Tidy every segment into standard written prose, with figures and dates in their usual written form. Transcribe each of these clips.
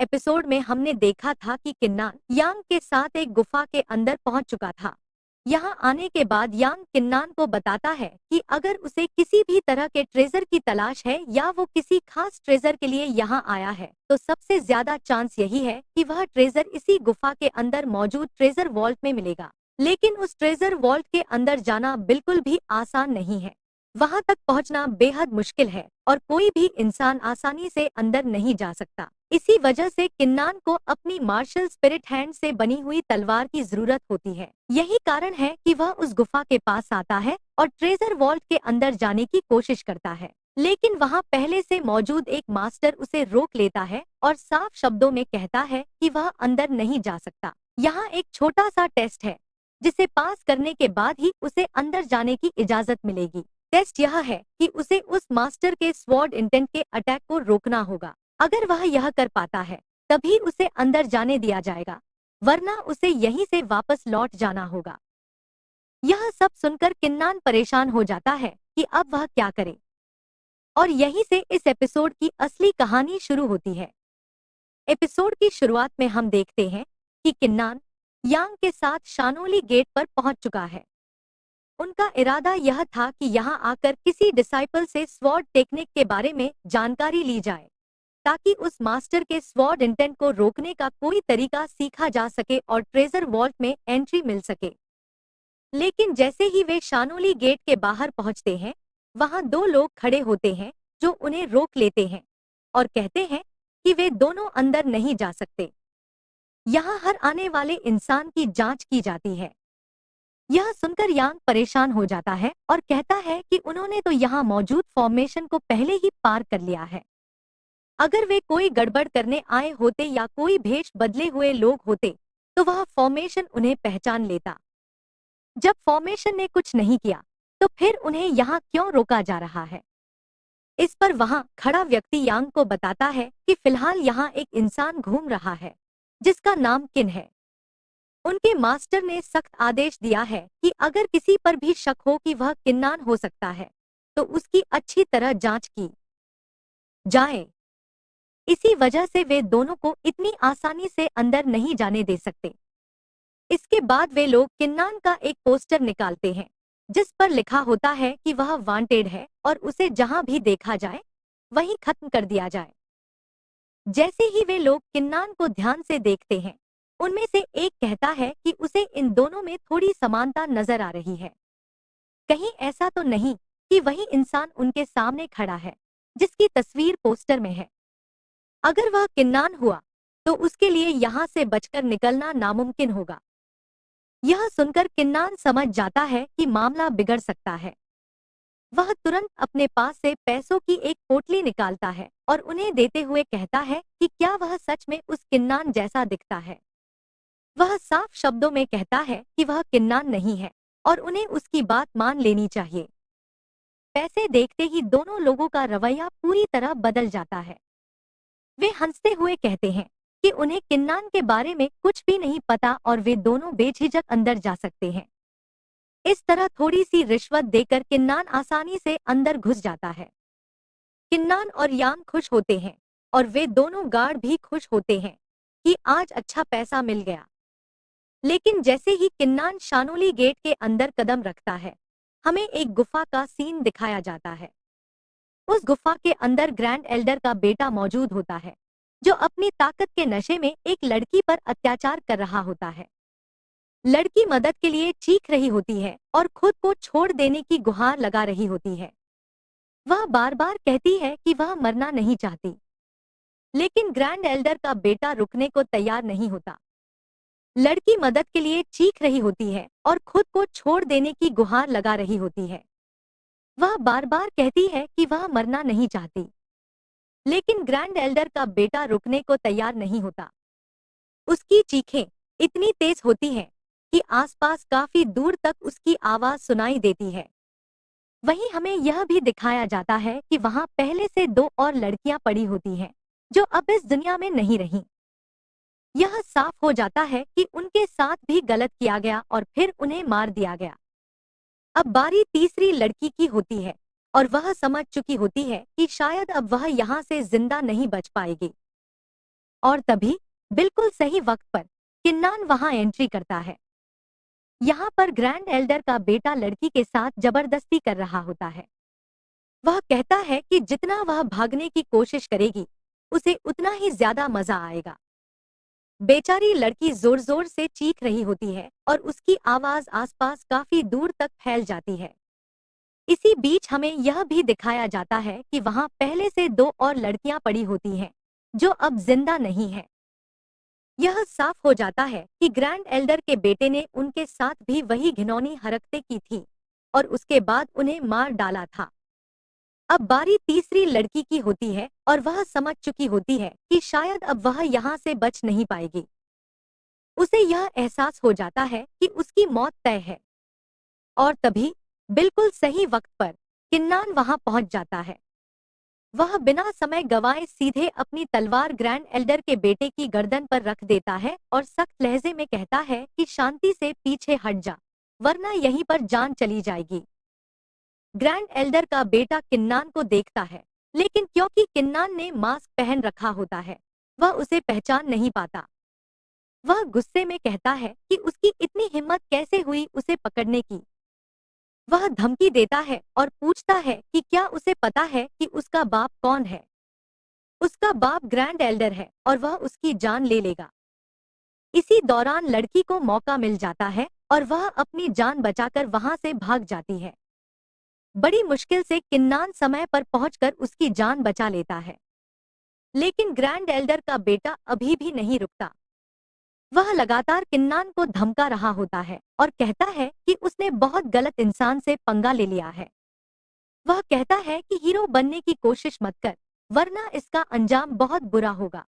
Episode में हमने देखा था कि किन्नान यांग के साथ एक गुफा के अंदर पहुंच चुका था। यहाँ आने के बाद यांग किन्नान को बताता है कि अगर उसे किसी भी तरह के ट्रेजर की तलाश है या वो किसी खास ट्रेजर के लिए यहाँ आया है तो सबसे ज्यादा चांस यही है कि वह ट्रेजर इसी गुफा के अंदर मौजूद ट्रेजर वॉल्ट में मिलेगा। लेकिन उस ट्रेजर वॉल्ट के अंदर जाना बिल्कुल भी आसान नहीं है। वहां तक पहुंचना बेहद मुश्किल है और कोई भी इंसान आसानी से अंदर नहीं जा सकता। इसी वजह से किन्नान को अपनी मार्शल स्पिरिट हैंड से बनी हुई तलवार की जरूरत होती है। यही कारण है कि वह उस गुफा के पास आता है और ट्रेजर वॉल्ट के अंदर जाने की कोशिश करता है। लेकिन वहां पहले से मौजूद एक मास्टर उसे रोक लेता है और साफ शब्दों में कहता है कि वह अंदर नहीं जा सकता। यहाँ एक छोटा सा टेस्ट है जिसे पास करने के बाद ही उसे अंदर जाने की इजाजत मिलेगी। टेस्ट यह है कि उसे उस मास्टर के स्वॉर्ड इंटेंट के अटैक को रोकना होगा। अगर वह यह कर पाता है तभी उसे अंदर जाने दिया जाएगा, वरना उसे यहीं से वापस लौट जाना होगा। यह सब सुनकर किन्नान परेशान हो जाता है कि अब वह क्या करे, और यहीं से इस एपिसोड की असली कहानी शुरू होती है। एपिसोड की शुरुआत में हम देखते हैं कि किन्नान यांग के साथ शानोली गेट पर पहुंच चुका है। उनका इरादा यह था कि यहाँ आकर किसी डिसाइपल से स्वॉर्ड टेक्निक के बारे में जानकारी ली जाए ताकि उस मास्टर के स्वॉर्ड इंटेंट को रोकने का कोई तरीका सीखा जा सके और ट्रेजर वॉल्ट में एंट्री मिल सके। लेकिन जैसे ही वे शानोली गेट के बाहर पहुंचते हैं, वहां दो लोग खड़े होते हैं जो उन्हें रोक लेते हैं और कहते हैं कि वे दोनों अंदर नहीं जा सकते। यहाँ हर आने वाले इंसान की जांच की जाती है। यह सुनकर यांग परेशान हो जाता है और कहता है कि उन्होंने तो यहाँ मौजूद फॉर्मेशन को पहले ही पार कर लिया है। अगर वे कोई गड़बड़ करने आए होते या कोई भेष बदले हुए लोग होते तो वह फॉर्मेशन उन्हें पहचान लेता। जब फॉर्मेशन ने कुछ नहीं किया तो फिर उन्हें यहाँ क्यों रोका जा रहा है? इस पर वहां खड़ा व्यक्ति यांग को बताता है कि फिलहाल यहाँ एक इंसान घूम रहा है जिसका नाम किन है। उनके मास्टर ने सख्त आदेश दिया है कि अगर किसी पर भी शक हो कि वह किन्नान हो सकता है तो उसकी अच्छी तरह जांच की जाए। इसी वजह से वे दोनों को इतनी आसानी से अंदर नहीं जाने दे सकते। इसके बाद वे लोग किन्नान का एक पोस्टर निकालते हैं जिस पर लिखा होता है कि वह वांटेड है और उसे जहां भी देखा जाए वहीं खत्म कर दिया जाए। जैसे ही वे लोग किन्नान को ध्यान से देखते हैं, उनमें से एक कहता है कि उसे इन दोनों में थोड़ी समानता नजर आ रही है। कहीं ऐसा तो नहीं कि वही इंसान उनके सामने खड़ा है जिसकी तस्वीर पोस्टर में है। अगर वह किन्नान हुआ तो उसके लिए यहाँ से बचकर निकलना नामुमकिन होगा। यह सुनकर किन्नान समझ जाता है कि मामला बिगड़ सकता है। वह तुरंत अपने पास से पैसों की एक पोटली निकालता है और उन्हें देते हुए कहता है कि क्या वह सच में उस किन्नान जैसा दिखता है। वह साफ शब्दों में कहता है कि वह किन्नान नहीं है और उन्हें उसकी बात मान लेनी चाहिए। पैसे देखते ही दोनों लोगों का रवैया पूरी तरह बदल जाता है। वे हंसते हुए कहते हैं कि उन्हें किन्नान के बारे में कुछ भी नहीं पता और वे दोनों बेझिझक अंदर जा सकते हैं। इस तरह थोड़ी सी रिश्वत देकर किन्नान आसानी से अंदर घुस जाता है। किन्नान और यांग खुश होते हैं और वे दोनों गार्ड भी खुश होते हैं कि आज अच्छा पैसा मिल गया। लेकिन जैसे ही किन्नान शानोली गेट के अंदर कदम रखता है, हमें एक गुफा का सीन दिखाया जाता है। उस गुफा के अंदर ग्रैंड एल्डर का बेटा मौजूद होता है जो अपनी ताकत के नशे में एक लड़की पर अत्याचार कर रहा होता है। लड़की मदद के लिए चीख रही होती है और खुद को छोड़ देने की गुहार लगा रही होती है। वह बार बार कहती है कि वह मरना नहीं चाहती, लेकिन ग्रैंड एल्डर का बेटा रुकने को तैयार नहीं होता। लड़की मदद के लिए चीख रही होती है और खुद को छोड़ देने की गुहार लगा रही होती है। वह बार बार कहती है कि वह मरना नहीं चाहती, लेकिन ग्रैंड एल्डर का बेटा रुकने को तैयार नहीं होता। उसकी चीखें इतनी तेज होती हैं कि आसपास काफी दूर तक उसकी आवाज सुनाई देती है। वहीं हमें यह भी दिखाया जाता है कि वहां पहले से दो और लड़कियां पड़ी होती हैं जो अब इस दुनिया में नहीं रहीं। यह साफ हो जाता है कि उनके साथ भी गलत किया गया और फिर उन्हें मार दिया गया। अब बारी तीसरी लड़की की होती है और वह समझ चुकी होती है कि शायद अब वह यहाँ से जिंदा नहीं बच पाएगी और तभी बिल्कुल सही वक्त पर किन्नान वहां एंट्री करता है। यहाँ पर ग्रैंड एल्डर का बेटा लड़की के साथ जबरदस्ती कर रहा होता है। वह कहता है कि जितना वह भागने की कोशिश करेगी उसे उतना ही ज्यादा मजा आएगा। बेचारी लड़की जोर जोर से चीख रही होती है और उसकी आवाज आसपास काफी दूर तक फैल जाती है। इसी बीच हमें यह भी दिखाया जाता है कि वहां पहले से दो और लड़कियां पड़ी होती हैं जो अब जिंदा नहीं हैं। यह साफ हो जाता है कि ग्रैंड एल्डर के बेटे ने उनके साथ भी वही घिनौनी हरकतें की थी और उसके बाद उन्हें मार डाला था। अब बारी तीसरी लड़की की होती है और वह समझ चुकी होती है कि शायद अब वह यहाँ से बच नहीं पाएगी। उसे यह एहसास हो जाता है कि उसकी मौत तय है और तभी बिल्कुल सही वक्त पर किन्नान वहां पहुंच जाता है। वह बिना समय गंवाए सीधे अपनी तलवार ग्रैंड एल्डर के बेटे की गर्दन पर रख देता है और सख्त लहजे में कहता है कि शांति से पीछे हट जा, वरना यहीं पर जान चली जाएगी। ग्रैंड एल्डर का बेटा किन्नान को देखता है, लेकिन क्योंकि किन्नान ने मास्क पहन रखा होता है वह उसे पहचान नहीं पाता। वह गुस्से में कहता है कि उसकी इतनी हिम्मत कैसे हुई उसे पकड़ने की। वह धमकी देता है और पूछता है कि क्या उसे पता है कि उसका बाप कौन है। उसका बाप ग्रैंड एल्डर है और वह उसकी जान ले लेगा। इसी दौरान लड़की को मौका मिल जाता है और वह अपनी जान बचाकर वहां से भाग जाती है। बड़ी मुश्किल से किन्नान समय पर पहुंचकर उसकी जान बचा लेता है, लेकिन ग्रैंड एल्डर का बेटा अभी भी नहीं रुकता। वह लगातार किन्नान को धमका रहा होता है और कहता है कि उसने बहुत गलत इंसान से पंगा ले लिया है। वह कहता है कि हीरो बनने की कोशिश मत कर, वरना इसका अंजाम बहुत बुरा होगा।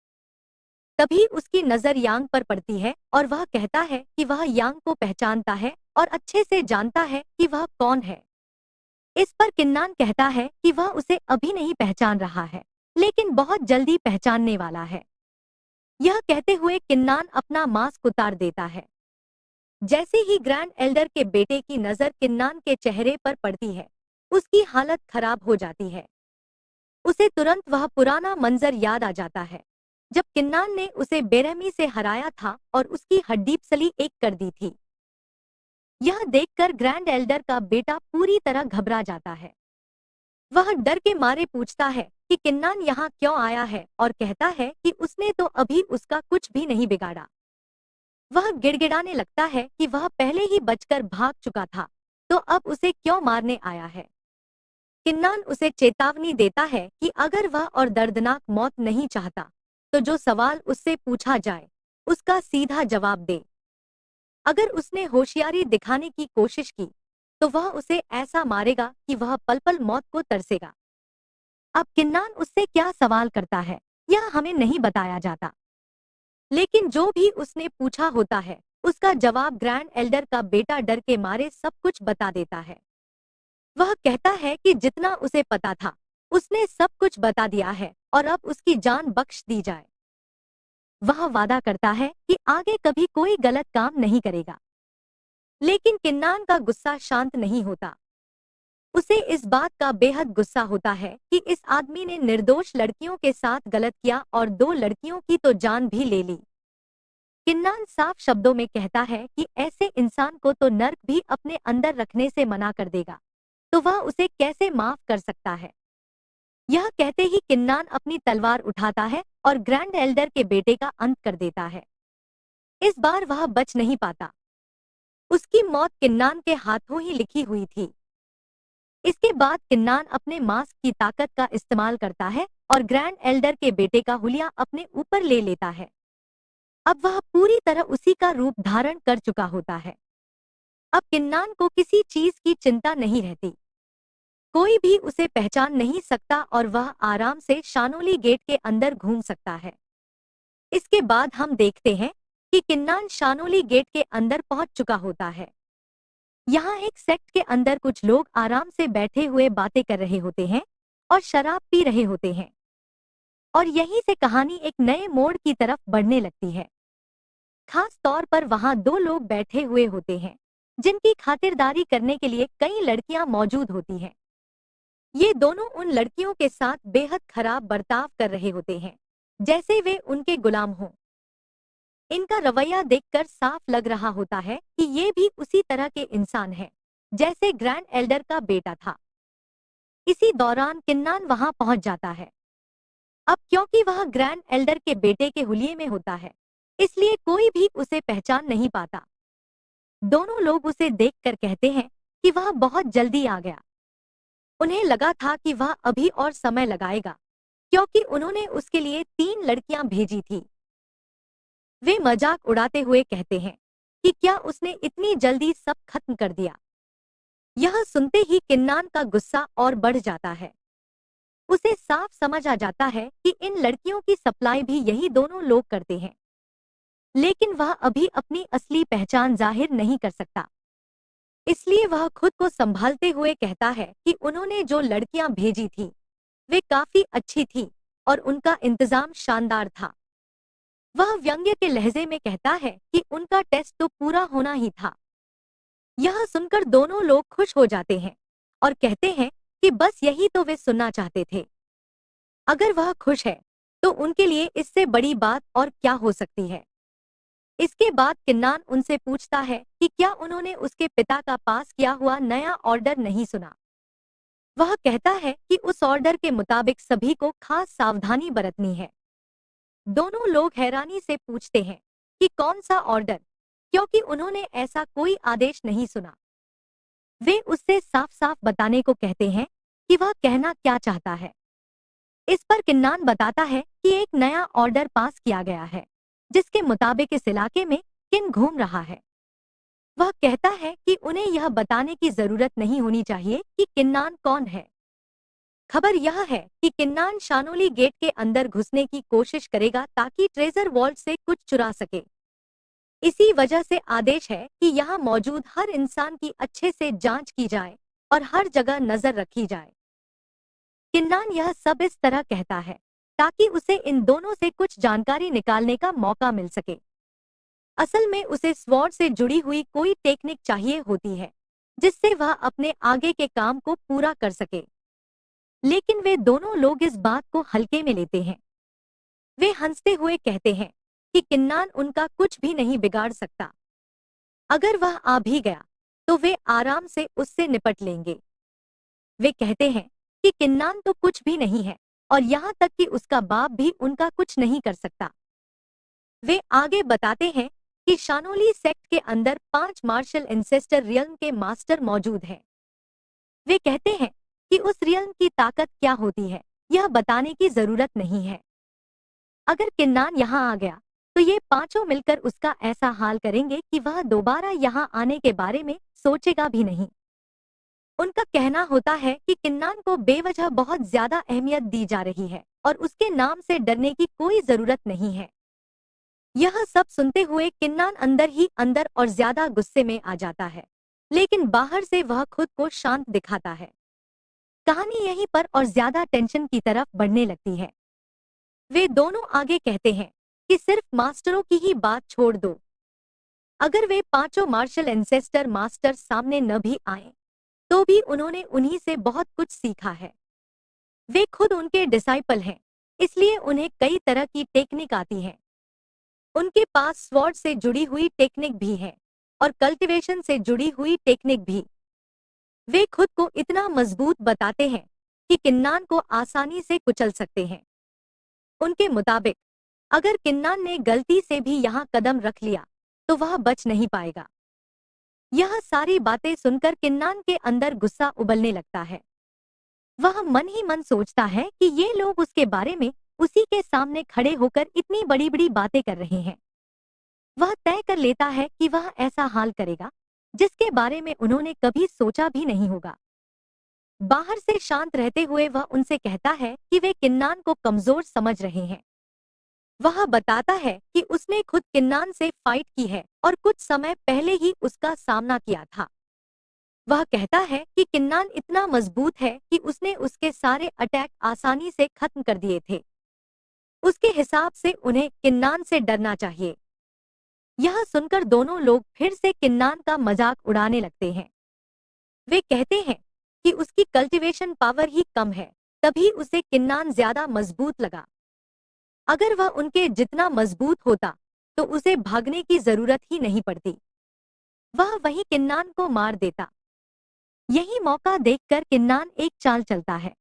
तभी उसकी नजर यांग पर पड़ती है और वह कहता है कि वह यांग को पहचानता है और अच्छे से जानता है कि वह कौन है। इस पर किन्नान कहता है कि वह उसे अभी नहीं पहचान रहा है, लेकिन बहुत जल्दी पहचानने वाला है। यह कहते हुए किन्नान अपना मास्क उतार देता है। जैसे ही ग्रैंड एल्डर के बेटे की नजर किन्नान के चेहरे पर पड़ती है, उसकी हालत खराब हो जाती है। उसे तुरंत वह पुराना मंजर याद आ जाता है जब किन्नान ने उसे बेरहमी से हराया था और उसकी हड्डी पसली एक कर दी थी। यह देखकर ग्रैंड एल्डर का बेटा पूरी तरह घबरा जाता है। वह डर के मारे पूछता है कि किन्नान यहाँ क्यों आया है और कहता है कि उसने तो अभी उसका कुछ भी नहीं बिगाड़ा। वह गिड़गिड़ाने लगता है कि वह पहले ही बचकर भाग चुका था, तो अब उसे क्यों मारने आया है। किन्नान उसे चेतावनी देता है कि अगर वह और दर्दनाक मौत नहीं चाहता तो जो सवाल उससे पूछा जाए उसका सीधा जवाब दे। अगर उसने होशियारी दिखाने की कोशिश की तो वह उसे ऐसा मारेगा कि वह पल पल मौत को तरसेगा। अब किन्नान उससे क्या सवाल करता है यह हमें नहीं बताया जाता, लेकिन जो भी उसने पूछा होता है उसका जवाब ग्रैंड एल्डर का बेटा डर के मारे सब कुछ बता देता है। वह कहता है कि जितना उसे पता था उसने सब कुछ बता दिया है और अब उसकी जान बख्श दी जाए। वह वादा करता है कि आगे कभी कोई गलत काम नहीं करेगा, लेकिन किन्नान का गुस्सा शांत नहीं होता। उसे इस बात का बेहद गुस्सा होता है कि इस आदमी ने निर्दोष लड़कियों के साथ गलत किया और दो लड़कियों की तो जान भी ले ली। किन्नान साफ शब्दों में कहता है कि ऐसे इंसान को तो नर्क भी अपने अंदर रखने से मना कर देगा, तो वह उसे कैसे माफ कर सकता है। यह कहते ही किन्नान अपनी तलवार उठाता है और ग्रैंड एल्डर के बेटे का अंत कर देता है। इस बार वह बच नहीं पाता। उसकी मौत किन्नान के हाथों ही लिखी हुई थी। इसके बाद किन्नान अपने मास्क की ताकत का इस्तेमाल करता है और ग्रैंड एल्डर के बेटे का हुलिया अपने ऊपर ले लेता है। अब वह पूरी तरह उसी का रूप धारण कर चुका होता है। अब किन्नान को किसी चीज की चिंता नहीं रहती। कोई भी उसे पहचान नहीं सकता और वह आराम से शानोली गेट के अंदर घूम सकता है। इसके बाद हम देखते हैं कि किन्नान शानोली गेट के अंदर पहुंच चुका होता है। यहाँ एक सेक्ट के अंदर कुछ लोग आराम से बैठे हुए बातें कर रहे होते हैं और शराब पी रहे होते हैं, और यहीं से कहानी एक नए मोड़ की तरफ बढ़ने लगती है। खास तौर पर वहाँ दो लोग बैठे हुए होते हैं जिनकी खातिरदारी करने के लिए कई लड़कियां मौजूद होती हैं। ये दोनों उन लड़कियों के साथ बेहद खराब बर्ताव कर रहे होते हैं जैसे वे उनके गुलाम हों। इनका रवैया देखकर साफ लग रहा होता है कि ये भी उसी तरह के इंसान हैं, जैसे ग्रैंड एल्डर का बेटा था। इसी दौरान किन्नान वहां पहुंच जाता है। अब क्योंकि वह ग्रैंड एल्डर के बेटे के हुलिये में होता है, इसलिए कोई भी उसे पहचान नहीं पाता। दोनों लोग उसे देखकर कहते हैं कि वह बहुत जल्दी आ गया। उन्हें लगा था कि वह अभी और समय लगाएगा, क्योंकि उन्होंने उसके लिए 3 लड़कियां भेजी थी। वे मजाक उड़ाते हुए कहते हैं कि क्या उसने इतनी जल्दी सब खत्म कर दिया। यह सुनते ही किन्नान का गुस्सा और बढ़ जाता है। उसे साफ समझ आ जाता है कि इन लड़कियों की सप्लाई भी यही दोनों लोग करते हैं, लेकिन वह अभी अपनी असली पहचान जाहिर नहीं कर सकता। इसलिए वह खुद को संभालते हुए कहता है कि उन्होंने जो लड़कियां भेजी थी वे काफी अच्छी थी और उनका इंतजाम शानदार था। वह व्यंग्य के लहजे में कहता है कि उनका टेस्ट तो पूरा होना ही था। यह सुनकर दोनों लोग खुश हो जाते हैं और कहते हैं कि बस यही तो वे सुनना चाहते थे। अगर वह खुश है तो उनके लिए इससे बड़ी बात और क्या हो सकती है। इसके बाद किन्नान उनसे पूछता है कि क्या उन्होंने उसके पिता का पास किया हुआ नया ऑर्डर नहीं सुना। वह कहता है कि उस ऑर्डर के मुताबिक सभी को खास सावधानी बरतनी है। दोनों लोग हैरानी से पूछते हैं कि कौन सा ऑर्डर, क्योंकि उन्होंने ऐसा कोई आदेश नहीं सुना। वे उससे साफ साफ बताने को कहते हैं कि वह कहना क्या चाहता है। इस पर किन्नान बताता है कि एक नया ऑर्डर पास किया गया है, जिसके मुताबिक इस इलाके में किन घूम रहा है। वह कहता है कि उन्हें यह बताने की जरूरत नहीं होनी चाहिए कि किन्नान कौन है। खबर यह है कि किन्नान शानोली गेट के अंदर घुसने की कोशिश करेगा ताकि ट्रेजर वॉल्ट से कुछ चुरा सके। इसी वजह से आदेश है कि यहाँ मौजूद हर इंसान की अच्छे से जांच की जाए और हर जगह नजर रखी जाए। किन्नान यह सब इस तरह कहता है ताकि उसे इन दोनों से कुछ जानकारी निकालने का मौका मिल सके। असल में उसे स्वॉर्ड से जुड़ी हुई कोई टेक्निक चाहिए होती है, जिससे वह अपने आगे के काम को पूरा कर सके। लेकिन वे दोनों लोग इस बात को हल्के में लेते हैं। वे हंसते हुए कहते हैं कि किन्नान उनका कुछ भी नहीं बिगाड़ सकता। अगर वह आ भी गया तो वे आराम से उससे निपट लेंगे। वे कहते हैं कि किन्नान तो कुछ भी नहीं है और यहाँ तक कि उसका बाप भी उनका कुछ नहीं कर सकता। वे आगे बताते हैं कि शानोली सेक्ट के अंदर 5 मार्शल इंसेस्टर रियल्म के मास्टर मौजूद हैं। वे कहते हैं कि उस रियल्म की ताकत क्या होती है यह बताने की जरूरत नहीं है। अगर किन्नान यहाँ आ गया तो ये पांचों मिलकर उसका ऐसा हाल करेंगे कि वह दोबारा यहाँ आने के बारे में सोचेगा भी नहीं। उनका कहना होता है कि किन्नान को बेवजह बहुत ज्यादा अहमियत दी जा रही है और उसके नाम से डरने की कोई जरूरत नहीं है। यह सब सुनते हुए किन्नान अंदर ही अंदर और ज्यादा गुस्से में आ जाता है, लेकिन बाहर से वह खुद को शांत दिखाता है। कहानी यहीं पर और ज्यादा टेंशन की तरफ बढ़ने लगती है। वे दोनों आगे कहते हैं कि सिर्फ मास्टरों की ही बात छोड़ दो। अगर वे पांचों मार्शल एंसेस्टर मास्टर सामने न भी आए तो भी उन्होंने उन्हीं से बहुत कुछ सीखा है। वे खुद उनके डिसाइपल हैं, इसलिए उन्हें कई तरह की टेक्निक आती है। उनके पास स्वॉर्ड से जुड़ी हुई टेक्निक भी है और कल्टीवेशन से जुड़ी हुई टेक्निक भी। वे खुद को इतना मजबूत बताते हैं कि किन्नान को आसानी से कुचल सकते हैं। उनके मुताबिक अगर किन्नान ने गलती से भी यहाँ कदम रख लिया तो वह बच नहीं पाएगा। यह सारी बातें सुनकर किन्नान के अंदर गुस्सा उबलने लगता है। वह मन ही मन सोचता है कि ये लोग उसके बारे में उसी के सामने खड़े होकर इतनी बड़ी बड़ी बातें कर रहे हैं। वह तय कर लेता है कि वह ऐसा हाल करेगा जिसके बारे में उन्होंने कभी सोचा भी नहीं होगा। बाहर से शांत रहते हुए वह उनसे कहता है कि वे किन्नान को कमजोर समझ रहे हैं। वह बताता है कि उसने खुद किन्नान से फाइट की है और कुछ समय पहले ही उसका सामना किया था। वह कहता है कि किन्नान इतना मजबूत है कि उसने उसके सारे अटैक आसानी से खत्म कर दिए थे। उसके हिसाब से उन्हें किन्नान से डरना चाहिए। यह सुनकर दोनों लोग फिर से किन्नान का मजाक उड़ाने लगते हैं। वे कहते हैं कि उसकी कल्टीवेशन पावर ही कम है, तभी उसे किन्नान ज्यादा मजबूत लगा। अगर वह उनके जितना मजबूत होता तो उसे भागने की जरूरत ही नहीं पड़ती, वह वहीं किन्नान को मार देता। यही मौका देखकर किन्नान एक चाल चलता है।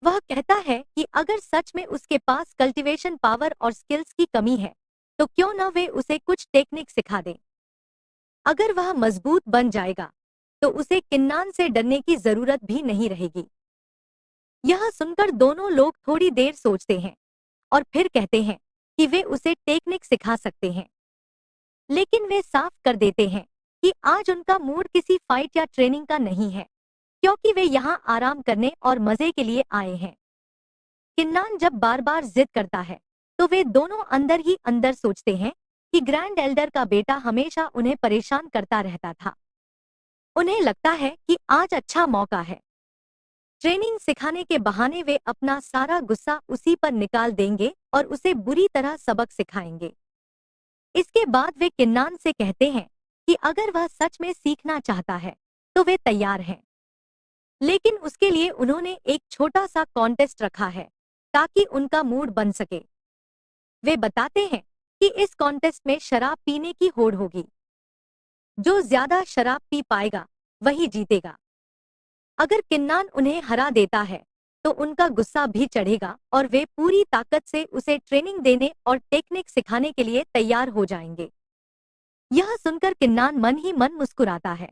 वह कहता है कि अगर सच में उसके पास कल्टीवेशन पावर और स्किल्स की कमी है तो क्यों न वे उसे कुछ टेक्निक सिखा दें। अगर वह मजबूत बन जाएगा तो उसे किन्नान से डरने की जरूरत भी नहीं रहेगी। यह सुनकर दोनों लोग थोड़ी देर सोचते हैं और फिर कहते हैं कि वे उसे टेक्निक सिखा सकते हैं, लेकिन वे साफ कर देते हैं कि आज उनका मूड किसी फाइट या ट्रेनिंग का नहीं है, क्योंकि वे यहाँ आराम करने और मजे के लिए आए हैं। किन्नान जब बार बार जिद करता है तो वे दोनों अंदर ही अंदर सोचते हैं कि ग्रैंड एल्डर का बेटा हमेशा उन्हें परेशान करता रहता था। उन्हें लगता है कि आज अच्छा मौका है। ट्रेनिंग सिखाने के बहाने वे अपना सारा गुस्सा उसी पर निकाल देंगे और उसे बुरी तरह सबक सिखाएंगे। इसके बाद वे किन्नान से कहते हैं कि अगर वह सच में सीखना चाहता है तो वे तैयार हैं, लेकिन उसके लिए उन्होंने एक छोटा सा कॉन्टेस्ट रखा है ताकि उनका मूड बन सके। वे बताते हैं कि इस कॉन्टेस्ट में शराब पीने की होड़ होगी। जो ज्यादा शराब पी पाएगा वही जीतेगा। अगर किन्नान उन्हें हरा देता है तो उनका गुस्सा भी चढ़ेगा और वे पूरी ताकत से उसे ट्रेनिंग देने और टेक्निक सिखाने के लिए तैयार हो जाएंगे। यह सुनकर किन्नान मन ही मन मुस्कुराता है।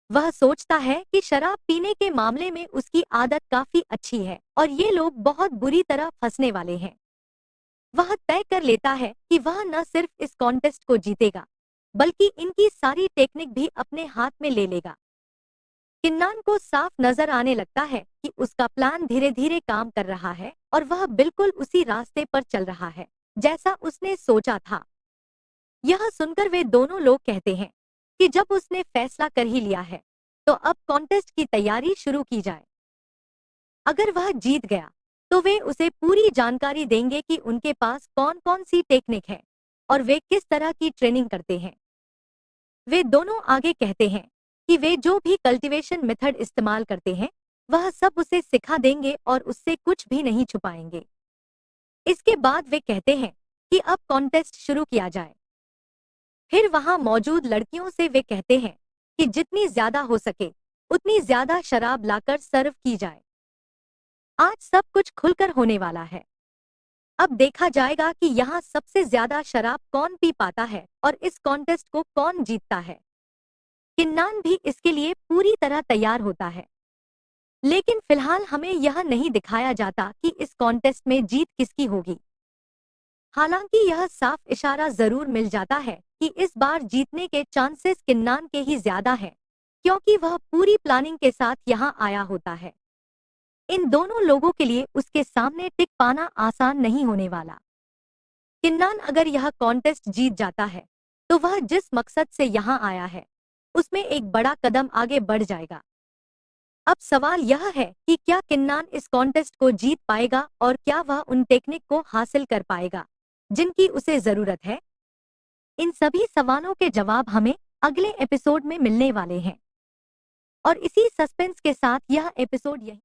वह सोचता है कि शराब पीने के मामले में उसकी आदत काफी अच्छी है और ये लोग बहुत बुरी तरह फंसने वाले हैं। वह तय कर लेता है कि वह न सिर्फ इस कॉन्टेस्ट को जीतेगा बल्कि इनकी सारी टेक्निक भी अपने हाथ में ले लेगा। किन्नान को साफ नजर आने लगता है कि उसका प्लान धीरे धीरे काम कर रहा है और वह बिल्कुल उसी रास्ते पर चल रहा है जैसा उसने सोचा था। यह सुनकर वे दोनों लोग कहते हैं कि जब उसने फैसला कर ही लिया है तो अब कॉन्टेस्ट की तैयारी शुरू की जाए। अगर वह जीत गया तो वे उसे पूरी जानकारी देंगे कि उनके पास कौन कौन सी टेक्निक है और वे किस तरह की ट्रेनिंग करते हैं। वे दोनों आगे कहते हैं कि वे जो भी कल्टीवेशन मेथड इस्तेमाल करते हैं वह सब उसे सिखा देंगे और उससे कुछ भी नहीं छुपाएंगे। इसके बाद वे कहते हैं कि अब कॉन्टेस्ट शुरू किया जाए। फिर वहां मौजूद लड़कियों से वे कहते हैं कि जितनी ज्यादा हो सके उतनी ज्यादा शराब लाकर सर्व की जाए। आज सब कुछ खुलकर होने वाला है। अब देखा जाएगा कि यहाँ सबसे ज्यादा शराब कौन पी पाता है और इस कॉन्टेस्ट को कौन जीतता है। किन्नान भी इसके लिए पूरी तरह तैयार होता है, लेकिन फिलहाल हमें यह नहीं दिखाया जाता कि इस कॉन्टेस्ट में जीत किसकी होगी। हालांकि यह साफ इशारा जरूर मिल जाता है कि इस बार जीतने के चांसेस किन्नान के ही ज्यादा हैं, क्योंकि वह पूरी प्लानिंग के साथ यहाँ आया होता है। इन दोनों लोगों के लिए उसके सामने टिक पाना आसान नहीं होने वाला। किन्नान अगर यह कॉन्टेस्ट जीत जाता है तो वह जिस मकसद से यहाँ आया है उसमें एक बड़ा कदम आगे बढ़ जाएगा। अब सवाल यह है कि क्या किन्नान इस कॉन्टेस्ट को जीत पाएगा और क्या वह उन टेक्निक को हासिल कर पाएगा जिनकी उसे जरूरत है। इन सभी सवालों के जवाब हमें अगले एपिसोड में मिलने वाले हैं और इसी सस्पेंस के साथ यह एपिसोड यही